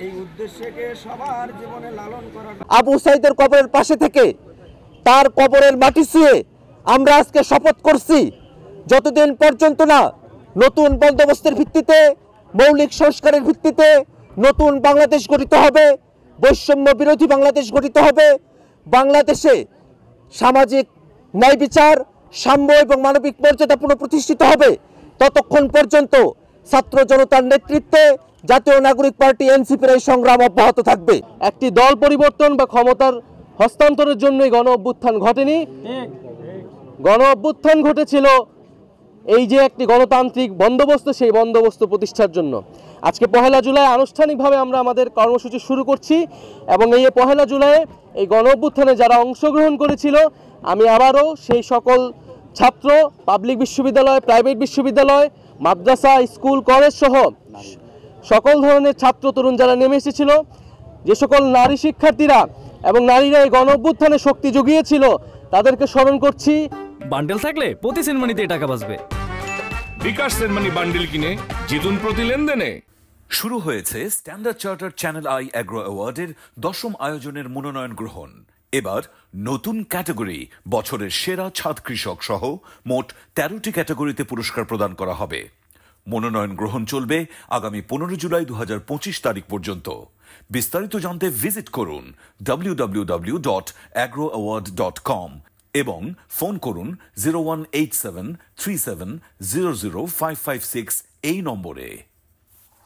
এই উদ্দেশ্যকে সবার জীবনে লালন করার আবু সাইদের কবরের পাশে থেকে তার কবরের মাটি ছুঁয়ে আমরা আজকে শপথ করছি, যতদিন পর্যন্ত না নতুন বন্দোবস্তের ভিত্তিতে, মৌলিক সংস্কারের ভিত্তিতে নতুন বাংলাদেশ গঠিত হবে, বৈষম্য বিরোধী বাংলাদেশ গঠিত হবে, বাংলাদেশে সামাজিক ন্যায় বিচার, সাম্য এবং মানবিক মর্যাদা পুনঃপ্রতিষ্ঠিত হবে, ততক্ষণ পর্যন্ত ছাত্র জনতার নেতৃত্বে জাতীয় নাগরিক পার্টি এনসিপির এই সংগ্রাম অব্যাহত থাকবে। একটি দল পরিবর্তন বা ক্ষমতার হস্তান্তরের জন্যই গণ অভ্যুত্থান ঘটেনি। গণ অভ্যুত্থান ঘটেছিল এই যে একটি গণতান্ত্রিক বন্দোবস্ত, সেই বন্দোবস্ত প্রতিষ্ঠার জন্য। আজকে 1 জুলাই আনুষ্ঠানিকভাবে আমরা আমাদের কর্মসূচি শুরু করছি এবং এই 1 জুলাই এই গণ অভ্যুত্থানে যারা অংশগ্রহণ করেছিল, আমি আবারও সেই সকল ছাত্র, পাবলিক বিশ্ববিদ্যালয়, প্রাইভেট বিশ্ববিদ্যালয়, মাদ্রাসা, স্কুল, কলেজ সহ সকল ধরনের ছাত্র তরুণ যারা নেমে এসেছিল, যে সকল নারী শিক্ষার্থীরা এবং নারীরা এই গণ অভ্যুত্থানে শক্তি জুগিয়েছিল, তাদেরকে স্মরণ করছি। বান্ডেল থাকলে প্রতি সেনমানিতে টাকা বাঁচবে। বিকাশ সেনমানি বান্ডেল কিনে জিতুন প্রতি লেনদেনে। শুরু হয়েছে Standard Charter Channel I agro অ্যাওয়ার্ডের 10ম আয়োজনের মনোনয়ন গ্রহণ। এবার নতুন ক্যাটাগরি বছরের সেরা ছাদ কৃষক সহ মোট 13টি ক্যাটাগরিতে পুরস্কার প্রদান করা হবে। মনোনয়ন গ্রহণ চলবে আগামী 15 জুলাই 2025 তারিখ পর্যন্ত। বিস্তারিত জানতে ভিজিট করুন www.agroaward.com এবং ফোন করুন 018737000556 এই নম্বরে।